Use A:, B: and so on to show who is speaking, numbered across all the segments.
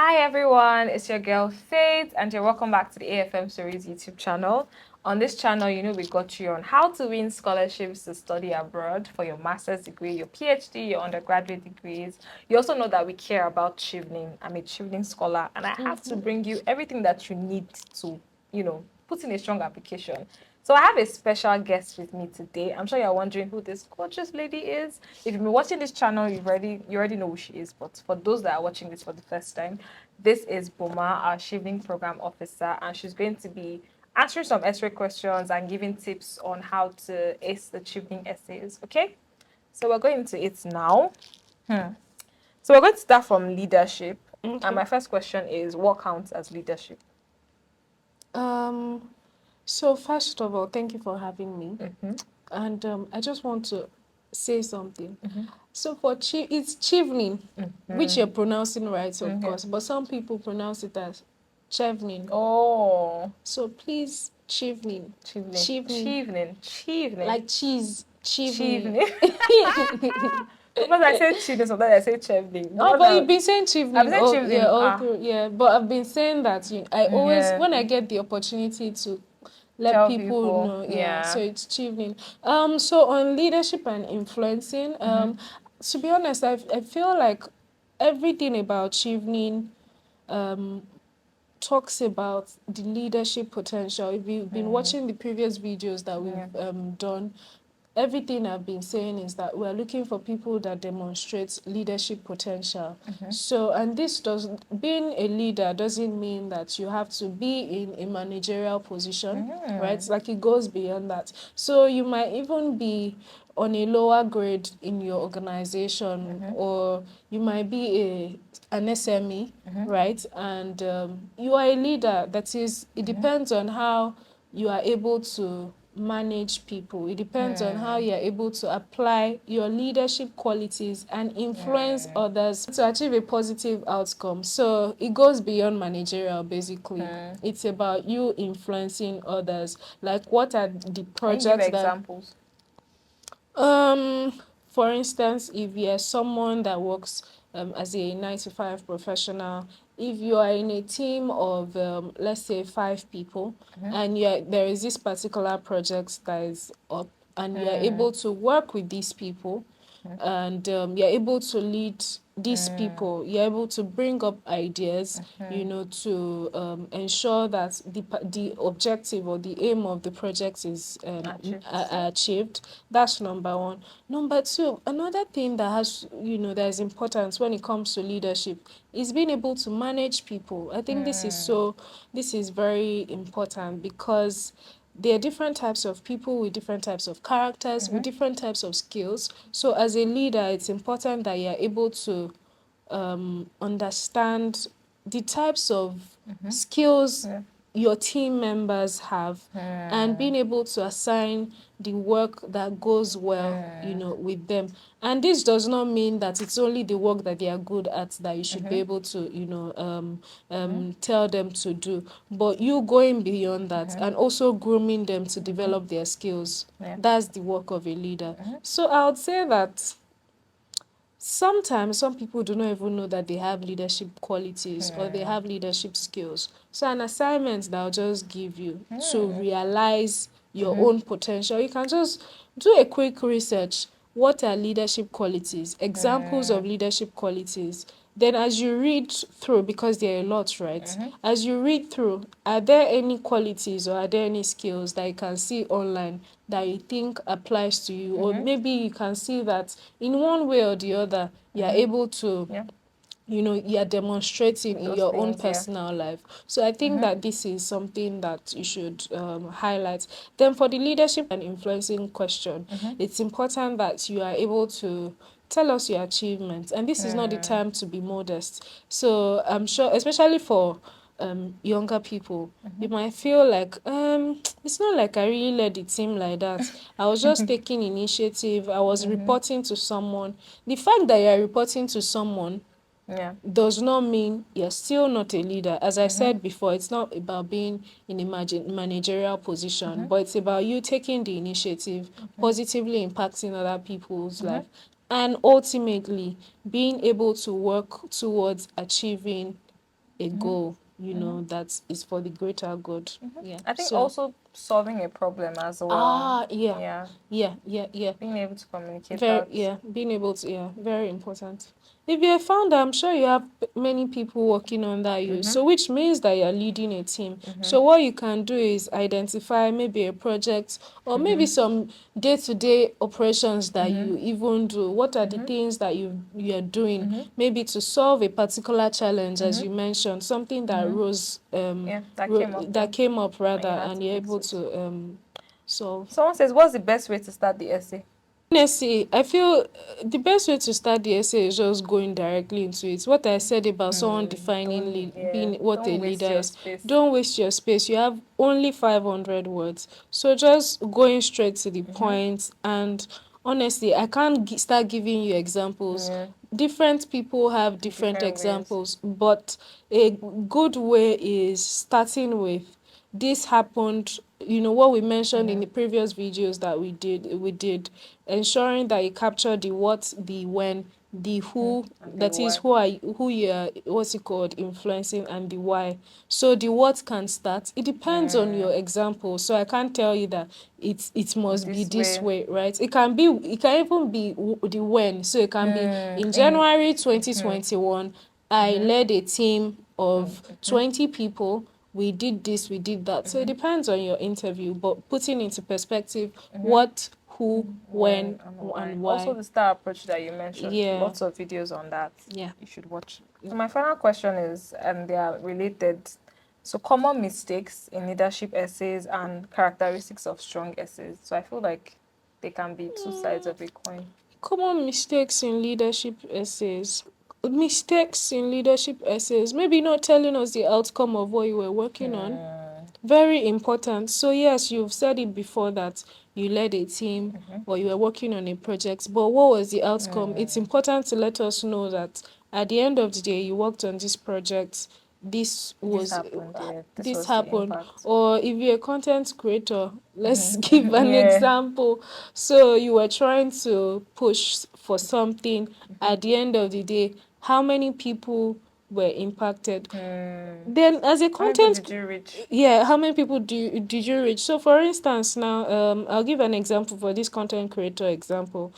A: Hi everyone, it's your girl Faith, and you're welcome back to the AFM Stories YouTube channel. On this channel, we got you on how to win scholarships to study abroad for your master's degree, your PhD, your undergraduate degrees. You also know that we care about Chevening. I'm a Chevening scholar, and I have to bring you everything that you need to, put in a strong application. So I have a special guest with me today. I'm sure you're wondering who this gorgeous lady is. If you've been watching this channel, you already know who she is. But for those that are watching this for the first time, this is Boma, our Chevening program officer, and she's going to be answering some essay questions and giving tips on how to ace the Chevening essays. Okay, so we're going to it now. So we're going to start from leadership.
B: Okay.
A: And my first question is, what counts as leadership?
B: So first of all, thank you for having me. And I just want to say something. So it's Chevening, which you're pronouncing right, of course, but some people pronounce it as Chevening.
A: Oh,
B: So please, Chevening.
A: Chevening.
B: Like cheese. Chevening.
A: Sometimes I say chevening, sometimes I say chevening.
B: Oh, but you've been saying Chevening.
A: I've been saying chevening.
B: Yeah, all through. Yeah, but I've been saying that I always,
A: Yeah.
B: when I get the opportunity to let
A: Tell
B: people know,
A: yeah.
B: so it's Chevening. So on leadership and influencing, to be honest, I feel like everything about Chevening talks about the leadership potential. If you've been watching the previous videos that we've done, everything I've been saying is that we're looking for people that demonstrate leadership potential. So, and being a leader doesn't mean that you have to be in a managerial position, right? Like it goes beyond that. So you might even be on a lower grade in your organization, or you might be an SME, right? And you are a leader. That is, it depends on how you are able to manage people. It depends on how you're able to apply your leadership qualities and influence others to achieve a positive outcome. So it goes beyond managerial, basically. It's about you influencing others. Like, what are the projects
A: Give examples?
B: For instance, if you're someone that works as a 9 to 5 professional, if you are in a team of, let's say, 5 people, and there is this particular project that is up, and you're able to work with these people, and you're able to lead these people, you're able to bring up ideas, to ensure that the objective or the aim of the project is achieved. That's number one. Number two, another thing that that is important when it comes to leadership is being able to manage people. I think this is very important, because there are different types of people with different types of characters, with different types of skills. So as a leader, it's important that you're able to understand the types of skills your team members have, and being able to assign the work that goes well, with them. And this does not mean that it's only the work that they are good at that you should be able to, tell them to do. But you going beyond that and also grooming them to develop their skills. That's the work of a leader. So I would say that sometimes some people do not even know that they have leadership qualities or they have leadership skills. So an assignment that I'll just give you to realize your own potential, you can just do a quick research. What are leadership qualities? Examples of leadership qualities. Then as you read through, because there are a lot, right? As you read through, are there any qualities or are there any skills that you can see online that you think applies to you? Or maybe you can see that in one way or the other, you're able to you're demonstrating in your own personal life. So I think that this is something that you should highlight. Then for the leadership and influencing question, it's important that you are able to tell us your achievements. And this is not the time to be modest. So I'm sure, especially for younger people, you might feel like, it's not like I really led the team like that. I was just taking initiative. I was reporting to someone. The fact that you're reporting to someone does not mean you're still not a leader. As I said before, it's not about being in a managerial position, but it's about you taking the initiative, positively impacting other people's life, and ultimately being able to work towards achieving a goal, you know, that is for the greater good. Yeah.
A: I think
B: So
A: also solving a problem as well.
B: yeah.
A: Yeah.
B: Yeah.
A: Being able to communicate
B: Very,
A: that.
B: yeah, being able to, yeah, very important. If you're a founder, I'm sure you have many people working under you. So, which means that you're leading a team. So, what you can do is identify maybe a project or maybe some day-to-day operations that you even do. What are the things that you're doing? Maybe to solve a particular challenge, as you mentioned, something that
A: Yeah, that came up. Yeah.
B: that came up
A: And you
B: rather,
A: had
B: and
A: to
B: you're
A: fix
B: able
A: it.
B: to solve.
A: Someone says, what's the best way to start the essay?
B: Honestly, I feel the best way to start the essay is just going directly into it. What I said about someone defining
A: Don't
B: being what a
A: don't waste
B: leader
A: your
B: is,
A: space.
B: don't waste your space. You have only 500 words. So just going straight to the point. And honestly, I can't start giving you examples.
A: Yeah.
B: Different people have different
A: Different ways.
B: examples, but a good way is starting with this happened, you know, what we mentioned in the previous videos that we did ensuring that you capture the what, the when, the who,
A: And the
B: that is
A: why.
B: who you are, what's it called, influencing, and the why. So the what can start, it depends on your example. So I can't tell you that it must be
A: This
B: this
A: way.
B: way, right? It can even be the when. So it can be in
A: In
B: January 2021, I led a team of 20 people. We did this, we did that. So it depends on your interview, but putting into perspective what, who, when,
A: and why.
B: and
A: Also,
B: why.
A: the star approach that you mentioned.
B: Yeah,
A: Lots of videos on that.
B: yeah.
A: You should watch. So my final question is, and they are related. So common mistakes in leadership essays and characteristics of strong essays. So I feel like they can be two sides of a coin.
B: Common mistakes in leadership essays. Mistakes in leadership essays. Maybe not telling us the outcome of what you were working on. Very important. So, yes, you've said it before that you led a team or you were working on a project, but what was the outcome? It's important to let us know that at the end of the day, you worked on this project. This
A: This
B: was
A: happened. Yeah, this
B: this
A: was the
B: happened.
A: impact.
B: Or if you're a content creator, let's give an
A: Yeah.
B: example. So you were trying to push for something. At the end of the day, how many people were impacted? Then as a
A: How many people
B: content,
A: did you reach?
B: yeah, how many people did you reach? So for instance now, I'll give an example for this content creator example.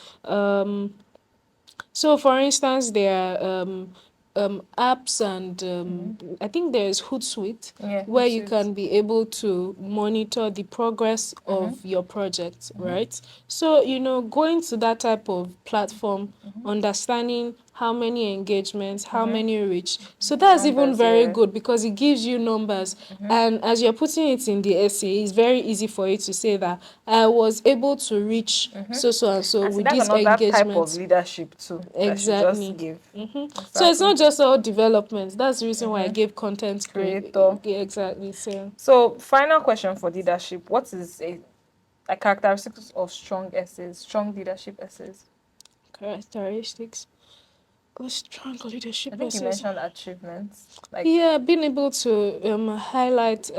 B: So, for instance, there are apps, and I think there's Hootsuite,
A: Yeah,
B: where
A: who's
B: you
A: it?
B: can be able to monitor the progress of your project, right? So, you know, going to that type of platform, understanding how many engagements, how many reach. So that's even
A: Numbers,
B: very
A: yeah.
B: good because it gives you numbers. And as you're putting it in the essay, it's very easy for you to say that I was able to reach so and so
A: And see,
B: with
A: that's
B: this
A: another type of
B: engagement.
A: leadership too that should just
B: Exactly.
A: give.
B: So it's
A: Exactly.
B: not just all development. That's the reason why I gave content
A: Creator.
B: exactly. So
A: So, final question for leadership. What is a characteristics of strong essays, strong leadership essays?
B: characteristics of strong
A: I
B: leadership
A: think you
B: essays.
A: mentioned achievements. Like,
B: Yeah, being able to highlight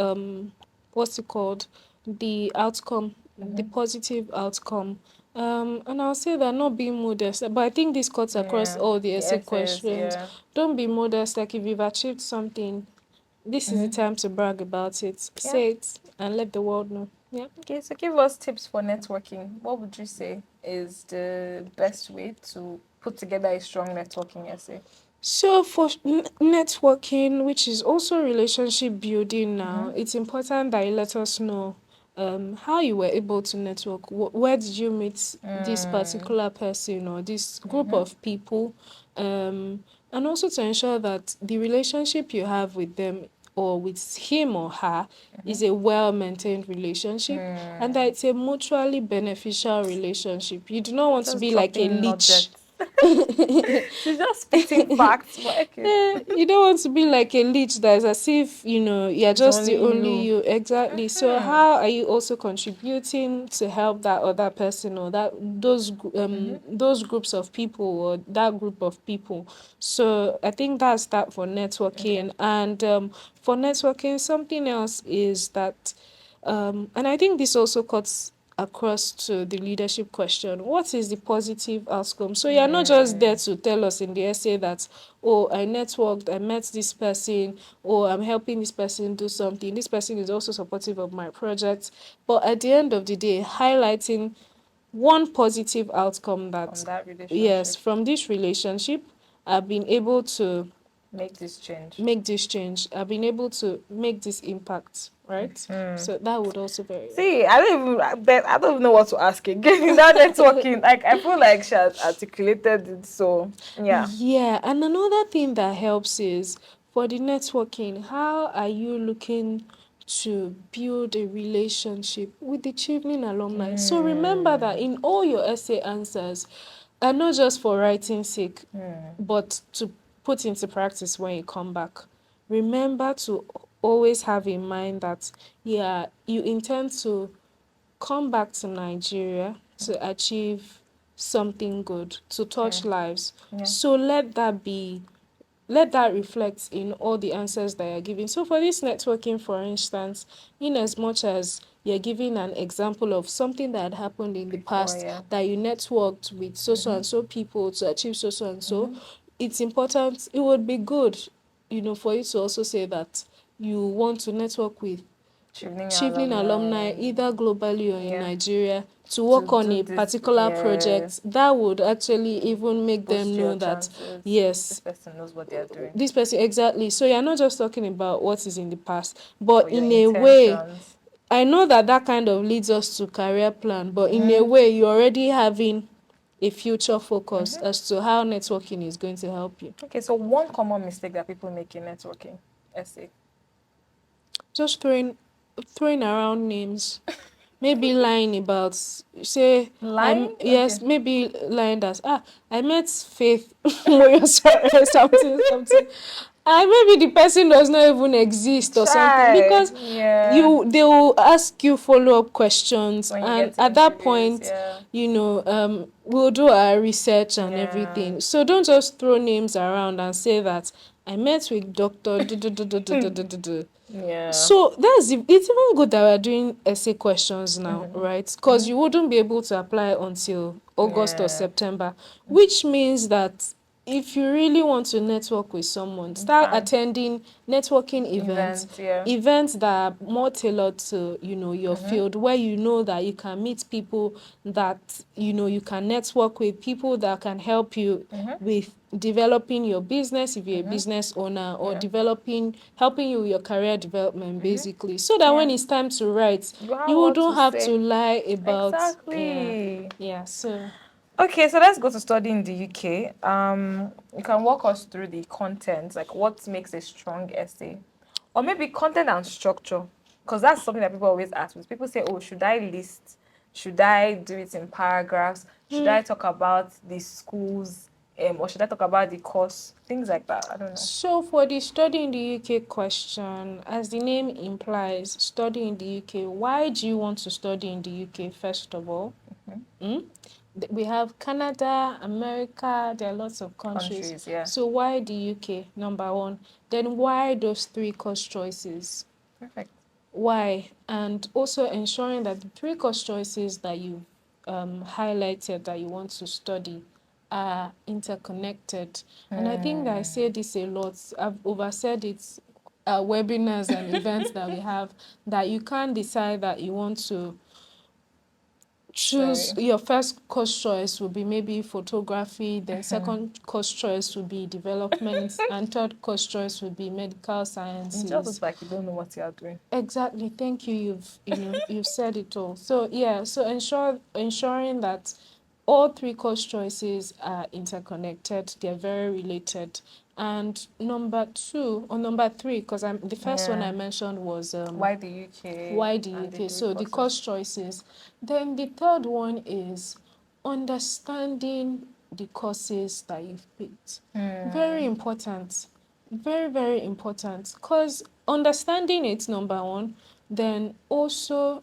B: what's it called, the outcome, the positive outcome. And I'll say that not being modest, but I think this cuts across
A: yeah,
B: all the
A: the
B: essay
A: essays,
B: questions.
A: yeah.
B: Don't be modest. Like if you've achieved something, this is the time to brag about it.
A: Yeah.
B: Say it and let the world know. Yeah.
A: Okay, so give us tips for networking. What would you say is the best way to put together a strong networking essay?
B: So for networking, which is also relationship building now, it's important that you let us know how you were able to network. Where did you meet this particular person or this group of people? And also to ensure that the relationship you have with them or with him or her is a well-maintained relationship and that it's a mutually beneficial relationship. You do not want to
A: Just
B: be like a
A: dropping
B: leech.
A: nuggets. She's just spitting facts, but okay.
B: You don't want to be like a leech that is as if, you know, you're
A: It's
B: just the
A: only
B: only
A: you.
B: you. Exactly. So how are you also contributing to help that other person or that those groups of people or that group of people? So I think that's that for
A: Okay.
B: networking. And for networking, something else is that and I think this also cuts across to the leadership question. What is the positive outcome? So you're not just there to tell us in the essay that, oh, I networked, I met this person, or I'm helping this person do something. This person is also supportive of my project. But at the end of the day, highlighting one positive outcome
A: From
B: that,
A: that
B: yes,
A: relationship,
B: from this relationship, I've been able to
A: make this change.
B: make this change. I've been able to make this impact, right? So that would also very
A: See, I don't even know what to ask again in that networking. Like, I feel like she has articulated it. So, yeah.
B: Yeah, and another thing that helps is for the networking, how are you looking to build a relationship with the Chevening alumni? So remember that in all your essay answers, and not just for writing sake, but to put into practice when you come back. Remember to always have in mind that, yeah, you intend to come back to Nigeria to achieve something good, to touch lives.
A: Yeah.
B: So let that reflect in all the answers that you're giving. So for this networking, for instance, in as much as you're giving an example of something that had happened in the
A: Before,
B: past,
A: yeah.
B: that you networked with so and so people to achieve so and so, it's important. It would be good, for you to also say that you want to network with
A: Chevening
B: Chevening alumni,
A: alumni.
B: either globally or in
A: Yeah.
B: Nigeria, to
A: To
B: work on
A: do
B: a
A: this,
B: particular
A: yeah.
B: project. That would actually even make them
A: Boost your
B: know that,
A: chances. This
B: yes,
A: person knows what they're doing.
B: this person, exactly. So you're not just talking about what is in the past, but
A: But your
B: in a way,
A: intentions.
B: I know that that kind of leads us to career plan, but in a way, you're already having a future focus as to how networking is going to help you.
A: Okay, so one common mistake that people make in networking essay.
B: Just throwing around names. Maybe lying about, say,
A: Lying? Okay.
B: yes, maybe lying that, I met Faith Moyosore, something. And maybe the person does not even exist or something,
A: Shy.
B: because
A: Yeah.
B: they will ask you follow-up questions,
A: When you
B: and
A: get to
B: at that
A: interviews,
B: point,
A: yeah.
B: we'll do our research and
A: Yeah.
B: everything. So don't just throw names around and say that I met with Dr.
A: Yeah.
B: So it's even good that we're doing essay questions now, right? Because you wouldn't be able to apply until August or
A: Yeah.
B: September, which means that if you really want to network with someone,
A: You
B: start
A: can.
B: attending networking events,
A: Events, yeah.
B: events that are more tailored to, your field, where you know that you can meet people that, you can network with, people that can help you with developing your business if you're a business owner, or
A: Yeah.
B: helping you with your career development, basically, so that
A: Yeah.
B: when it's time to write,
A: You have
B: you
A: what to
B: don't have to
A: say.
B: lie about. Yeah,
A: Exactly.
B: yeah. So
A: Okay, so let's go to study in the UK. You can walk us through the content, like what makes a strong essay, or maybe content and structure, because that's something that people always ask me. People say, "Oh, should I list? Should I do it in paragraphs? Should I talk about the schools, or should I talk about the course? Things like that." I don't know.
B: So for the study in the UK question, as the name implies, study in the UK, why do you want to study in the UK, first of all? We have Canada, America, there are lots of countries.
A: Countries, yeah.
B: So why the UK, number one? Then why those three course choices?
A: Perfect.
B: Why? And also ensuring that the three course choices that you highlighted that you want to study are interconnected. And I think that I say this a lot. I've oversaid it webinars and events that we have, that you can't decide that you want to choose.
A: Sorry.
B: Your first course choice will be maybe photography, then second course choice will be development, and third course choice will be medical
A: It just
B: sciences.
A: looks like you don't know what you are doing.
B: Exactly. Thank you. You've said it all. So yeah. So ensuring that all three course choices are interconnected. They're very related. And number two or number three, because the first one I
A: Yeah.
B: mentioned was
A: Why the UK
B: why the
A: and the
B: UK.
A: three
B: So the
A: courses?
B: course choices. Then the third one is understanding the courses that you've picked. Very important. Very, very important. Because understanding it, number one, then also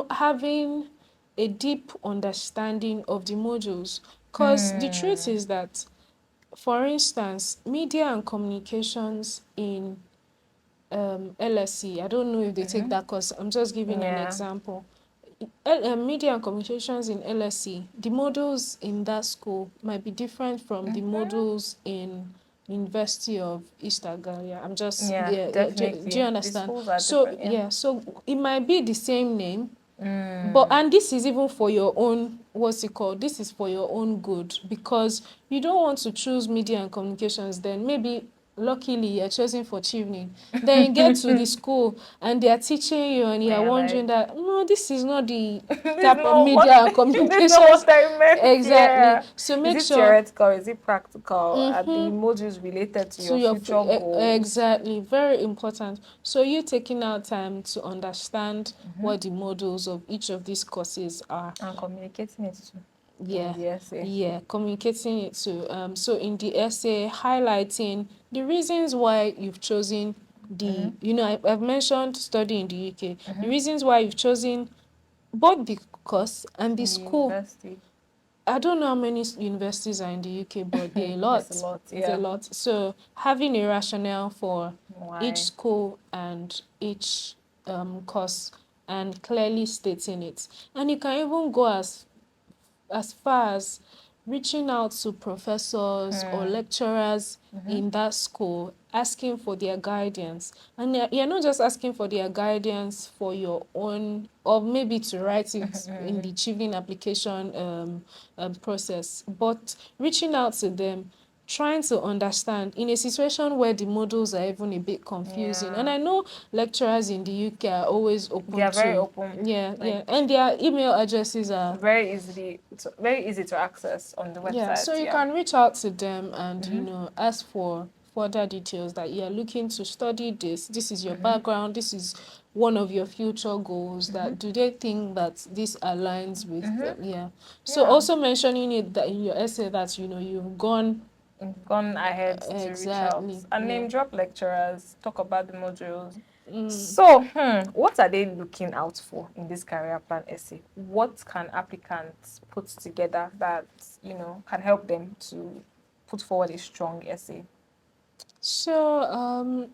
B: having a deep understanding of the modules. Because the truth is that, for instance, media and communications in LSE, I don't know if they take that course, I'm just giving an
A: Yeah.
B: example. media and communications in LSE, the modules in that school might be different from the modules in University of East Agaria. I'm just,
A: Yeah,
B: yeah, yeah, do you
A: definitely. The
B: understand?
A: schools are
B: So,
A: different, yeah.
B: yeah, so it might be the same name, but, and this is even for your own, what's it called? This is for your own good, because you don't want to choose media and communications, then maybe luckily you're choosing for Chevening. Then you get to the school and they are teaching you and you're
A: Yeah,
B: wondering
A: like
B: that, no, this is not the
A: this is
B: type of
A: not
B: media
A: what
B: and
A: this is not
B: communications.
A: what I meant.
B: Exactly.
A: Yeah.
B: So
A: Is
B: make
A: it
B: sure
A: theoretical? Is it practical? Are the modules related to
B: to
A: your
B: your
A: future goals?
B: exactly, very important. So you taking out time to understand what the modules of each of these courses are.
A: And communicating it too in
B: Yeah,
A: the essay.
B: yeah, communicating it to so in the essay highlighting the reasons why you've chosen the, you know, I've mentioned study in the UK, the reasons why you've chosen both the course and the
A: In the
B: school.
A: university.
B: I don't know how many universities are in the UK, but there are a
A: There's a
B: lot.
A: lot,
B: There's a
A: yeah.
B: lot. So having a rationale for each
A: Why?
B: school and each course and clearly stating it. And you can even go as far as reaching out to professors or lecturers in that school, asking for their guidance. And you're not just asking for their guidance for your own, or maybe to write it in the achieving application process, but reaching out to them, trying to understand in a situation where the models are even a bit confusing. And
A: Yeah.
B: I know lecturers in the UK are always
A: They
B: open
A: are very
B: to,
A: open.
B: yeah,
A: Like
B: yeah, and their email addresses are,
A: very easy to access on the
B: yeah, so
A: website,
B: you
A: yeah.
B: can reach out to them and, you know, ask for further details that you're looking to study this. This is your background. This is one of your future goals. That do they think that this aligns with them? Yeah. So
A: Yeah.
B: also mentioning it that in your essay that, you know, you've gone
A: Gone ahead to reach out
B: exactly.
A: and
B: Yeah.
A: name drop lecturers, talk about the modules. So, what are they looking out for in this career plan essay? What can applicants put together that, can help them to put forward a strong essay?
B: So,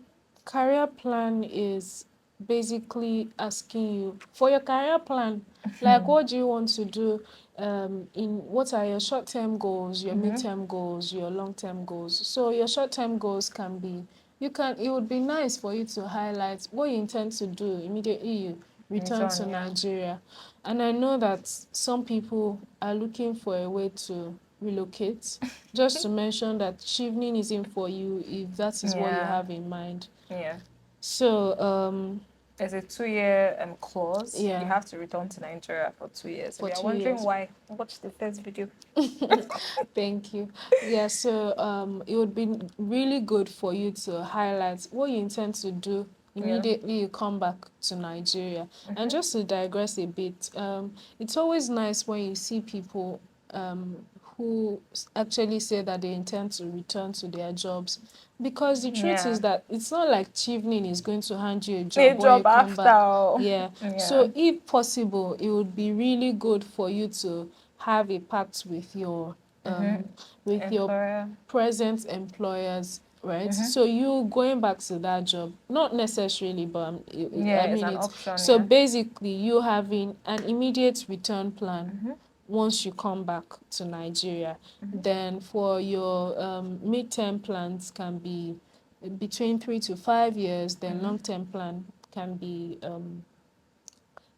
B: career plan is basically asking you for your career plan, like what do you want to do? In what are your short-term goals, your mid-term goals, your long-term goals? So your short-term goals can be, it would be nice for you to highlight what you intend to do immediately you return to
A: Return, yeah.
B: Nigeria. And I know that some people are looking for a way to relocate. Just to mention that Chevening isn't for you if that is what you
A: Yeah,
B: have in mind.
A: yeah.
B: So,
A: There's a 2-year clause. You
B: yeah,
A: have to return to Nigeria for 2 years. If
B: for
A: you're
B: two
A: wondering
B: years.
A: why, watch the first video.
B: Thank you. Yeah, so it would be really good for you to highlight what you intend to do
A: Yeah.
B: immediately you come back to Nigeria. And just to digress a bit, it's always nice when you see people who actually say that they intend to return to their jobs. Because the truth
A: Yeah.
B: is that it's not like Chevening is going to hand you a
A: A
B: job when you
A: job
B: come
A: after.
B: back.
A: Oh.
B: Yeah.
A: Yeah.
B: So if possible, it would be really good for you to have a pact with your
A: Employer.
B: present employers, right? So you going back to that job, not necessarily, but
A: Yeah,
B: I
A: it's
B: mean
A: an
B: it.
A: option,
B: So
A: yeah.
B: basically, you having an immediate return plan once you come back to Nigeria. Then for your midterm plans can be between 3 to 5 years. Then long-term plan can be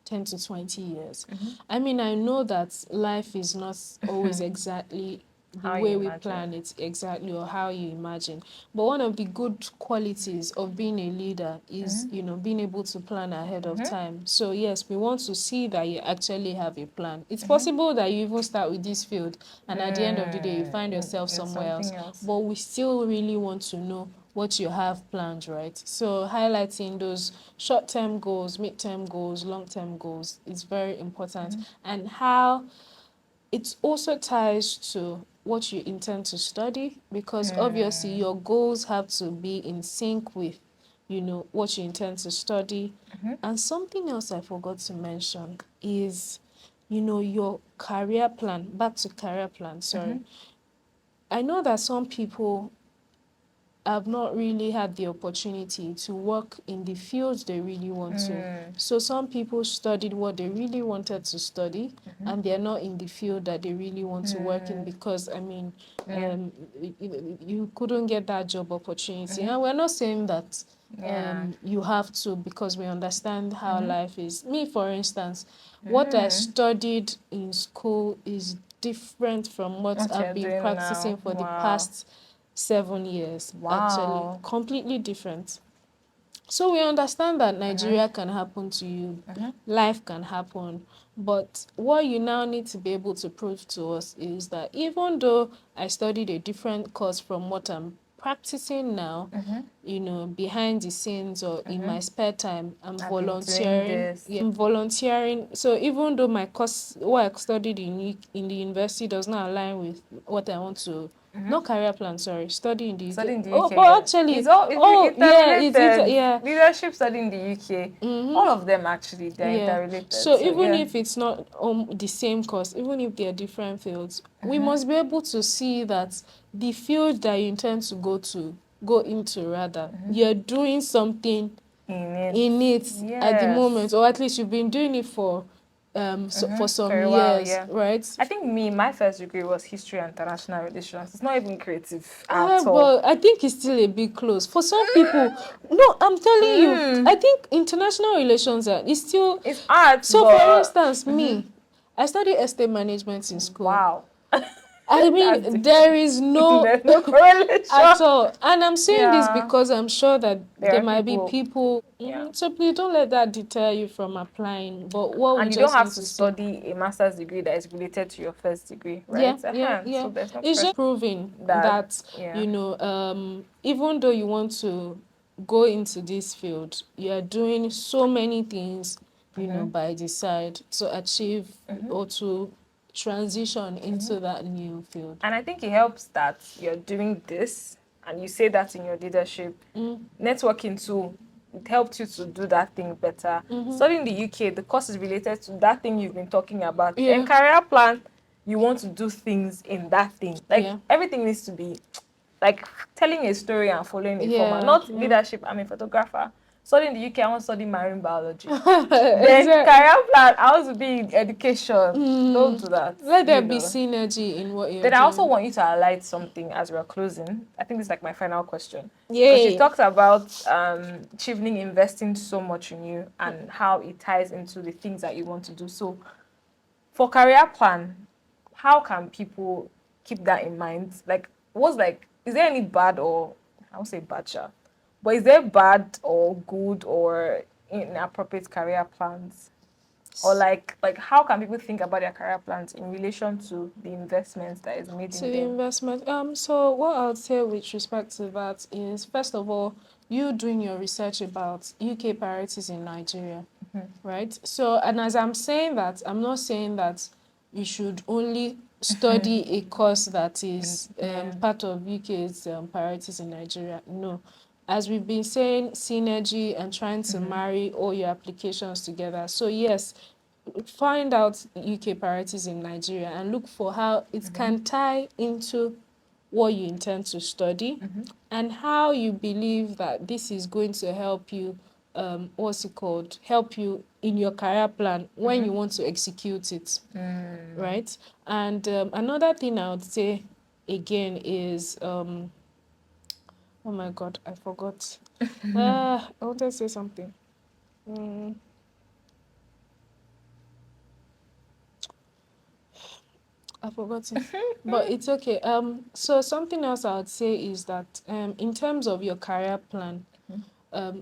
B: 10 to 20 years. I mean, I know that life is not always exactly the
A: How you
B: way we
A: imagine.
B: plan it exactly or how you imagine. But one of the good qualities of being a leader is, you know, being able to plan ahead of time. So yes, we want to see that you actually have a plan. It's possible that you even start with this field and at the end of the day you find yourself
A: In
B: somewhere else.
A: something else.
B: But we still really want to know what you have planned, right? So highlighting those short-term goals, mid-term goals, long-term goals is very important. And how it also ties to what you intend to study, because obviously your goals have to be in sync with, you know, what you intend to study. And something else I forgot to mention is, you know, your career plan. Back to career plan, sorry. I know that some people have not really had the opportunity to work in the fields they really want to. So some people studied what they really wanted to study, and they're not in the field that they really want to work in because, I mean, you couldn't get that job opportunity. And we're not saying that you have to, because we understand how life is. Me, for instance, what I studied in school is different from what I've been practicing for the past 7 years. Actually, completely different. So we understand that Nigeria can happen to you, life can happen, but what you now need to be able to prove to us is that even though I studied a different course from what I'm practicing now, you know, behind the scenes or in my spare time, I'm volunteering. Yeah, I'm volunteering. So even though my course, what I studied in the university does not align with what I want to, not career plan, sorry, study in the UK.
A: Study in the
B: Oh,
A: UK,
B: but
A: yeah.
B: actually,
A: It's all
B: yeah,
A: interrelated.
B: yeah.
A: Leadership study in the UK. All of them actually, they're interrelated.
B: So even if it's not the same course, even if they're different fields, we must be able to see that the field that you intend to go into rather, you're doing something in it at the moment, or at least you've been doing it for for some
A: for a
B: years,
A: while, yeah.
B: right?
A: I think my first degree was history and international relations. It's not even creative at all.
B: But I think it's still a bit close for some people. No, I'm telling you, I think international relations is still.
A: It's art.
B: So,
A: but,
B: for instance, me, I studied estate management in school.
A: Wow.
B: I mean, there is no
A: There's no correlation
B: at all. And I'm saying this because I'm sure that there might
A: people,
B: be people. So please don't let that deter you from applying. But what
A: and
B: we
A: you
B: just
A: don't have
B: need
A: to
B: to
A: study a master's degree that is related to your first degree, right?
B: Yeah.
A: So there's no
B: It's just proving that you know, even though you want to go into this field, you are doing so many things, you know, by the side to achieve or to transition into that new field.
A: And I think it helps that you're doing this and you say that in your leadership. Networking too, it helped you to do that thing better. Studying in the UK, the course is related to that thing you've been talking about. In career plan, you want to do things in that thing. Like everything needs to be like telling a story and following a format, not leadership. I'm a photographer. Studying in the UK, I want to study marine biology. Then career plan, I want to be in education. Don't do that.
B: Let there be synergy in what you're
A: Then
B: doing.
A: I also want you to highlight something as we're closing. I think this is like my final question. Because you talked about Chevening investing so much in you and how it ties into the things that you want to do. So for career plan, how can people keep that in mind? Like, is there any bad or, I won't say bad, sure, but is there bad or good or inappropriate career plans? Or like how can people think about their career plans in relation to the investments that is made in them?
B: Investment. So what I would say with respect to that is, first of all, you doing your research about UK priorities in Nigeria, right? So, and as I'm saying that, I'm not saying that you should only study a course that is part of UK's priorities in Nigeria. No. As we've been saying, synergy and trying to marry all your applications together. So yes, find out UK priorities in Nigeria and look for how it can tie into what you intend to study and how you believe that this is going to help you, help you in your career plan when you want to execute it, right? And another thing I would say again is, oh my God, I forgot. I wanted to say something. I've forgotten. But it's okay. So something else I would say is that in terms of your career plan,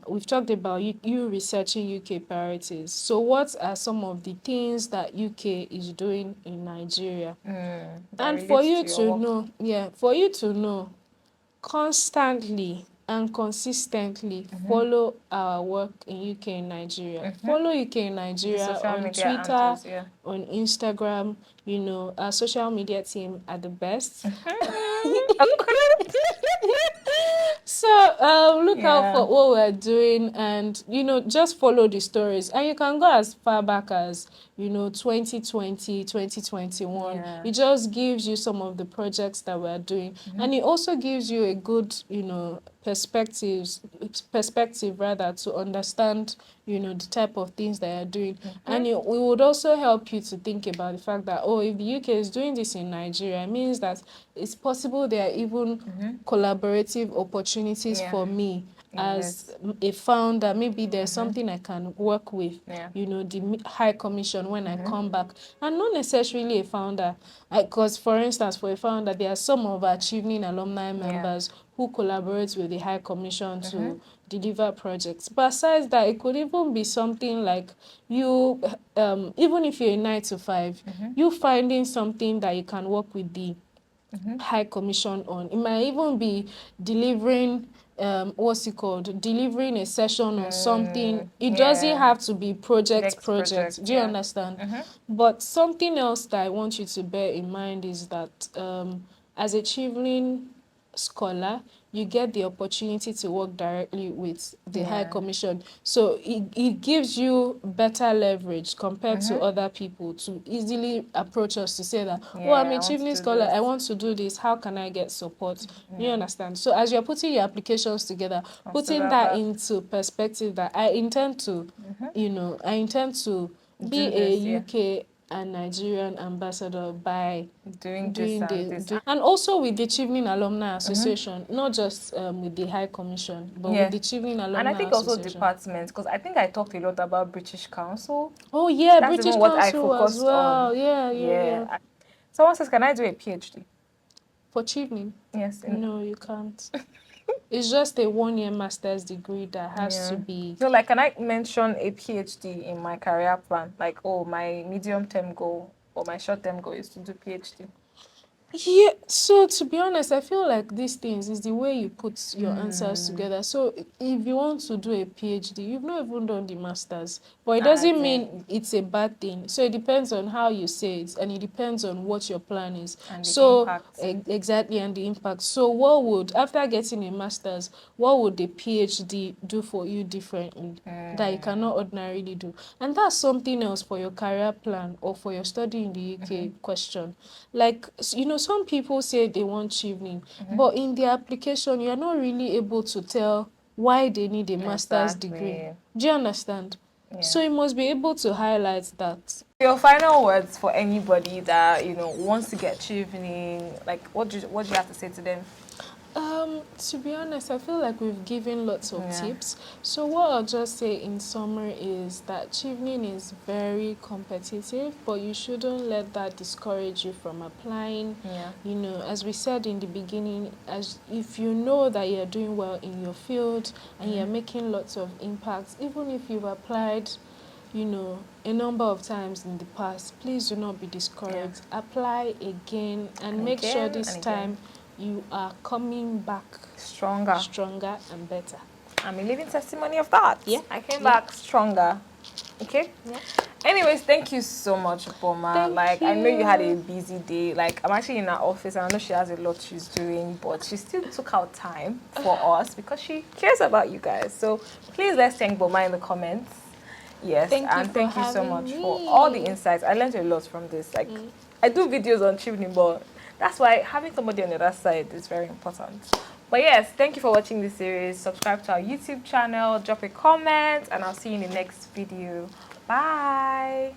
B: we've talked about you researching UK priorities. So what are some of the things that UK is doing in Nigeria? And for you to know, for you to know, constantly and consistently follow our work in UK and Nigeria. Follow UK and Nigeria on Twitter, on Instagram. You know, our social media team are the best. So look out
A: Yeah.
B: for what we're doing, and just follow the stories. And you can go as far back as 2020, 2021.
A: Yeah.
B: It just gives you some of the projects that we're doing, and it also gives you a good perspective rather, to understand the type of things that you're doing. And it would also help you to think about the fact that, oh, if the UK is doing this in Nigeria, it means that it's possible there are even collaborative opportunities
A: Yeah.
B: for me as
A: Yes.
B: a founder. Maybe there's something I can work with,
A: Yeah.
B: the High Commission when I come back. And not necessarily a founder, because for instance, for a founder, there are some of our Chevening alumni members who collaborate with the High Commission to deliver projects. But besides that, it could even be something like you, even if you're a 9 to 5, you finding something that you can work with the High Commission on. It might even be delivering, what's it called? Delivering a session on something. It doesn't
A: Yeah.
B: have to be project.
A: Next project.
B: Do you
A: Yeah.
B: understand? But something else that I want you to bear in mind is that as a Chevening scholar, you get the opportunity to work directly with the High
A: Yeah.
B: Commission. So it gives you better leverage compared to other people to easily approach us to say that, oh, I'm
A: Yeah.
B: a
A: I want to
B: Chevening
A: do
B: scholar,
A: this.
B: I want to do this, how can I get support? You understand? So as you're putting your applications together, putting
A: Consider
B: that
A: that.
B: into perspective, that I intend to, be
A: Do this.
B: a
A: Yeah.
B: UK and Nigerian ambassador by
A: Doing this
B: doing
A: and this.
B: and also with the Chevening Alumni Association, not just with the High Commission, but with
A: Yeah.
B: the Chevening
A: And I
B: Alumni
A: think also
B: Association.
A: departments, because I think I talked a lot about British Council.
B: Oh yeah,
A: That's
B: British
A: even what I
B: Council as
A: focused on.
B: well. Yeah, yeah,
A: Yeah.
B: yeah.
A: Someone says, can I do a PhD?
B: For Chevening,
A: Yes.
B: no, you can't. It's just a 1-year master's degree that has to
A: Yeah.
B: be.
A: So, like, can I mention a PhD in my career plan? Like, oh, my medium-term goal or my short-term goal is to do PhD.
B: Yeah, so to be honest, I feel like these things is the way you put your answers together. So if you want to do a PhD, you've not even done the masters, but it
A: As
B: doesn't
A: in,
B: mean it's a bad thing. So it depends on how you say it, and it depends on what your plan is.
A: and the
B: So
A: impact.
B: exactly, and the impact. So what would, after getting a masters, what would the PhD do for you differently that you cannot ordinarily do? And that's something else for your career plan or for your study in the UK question. Like, some people say they want Chevening, but in their application, you're not really able to tell why they need a master's degree.
A: Exactly.
B: Do you understand?
A: Yeah.
B: So you must be able to highlight that.
A: Your final words for anybody that wants to get chevening, like what do you have to say to them?
B: To be honest, I feel like we've given lots of tips. So what I'll just say in summary is that Chevening is very competitive, but you shouldn't let that discourage you from applying.
A: Yeah.
B: As we said in the beginning, as if you know that you're doing well in your field and you're making lots of impacts, even if you've applied a number of times in the past, please do not be discouraged. Apply again and make sure this time you are coming back stronger and better.
A: I'm a living testimony of that.
B: Yeah.
A: I came back stronger. Okay?
B: Yeah.
A: Anyways, thank you so much, Boma.
B: Thank
A: I know you had a
B: you.
A: busy day. Like, I'm actually in her office and I know she has a lot she's doing, but she still took out time for us because she cares about you guys. So please let's thank Boma in the comments. Yes, thank you so much for all the insights. I learned a lot from this. Like, I do videos on Chevening, but that's why having somebody on the other side is very important. But yes, thank you for watching this series. Subscribe to our YouTube channel, drop a comment, and I'll see you in the next video. Bye.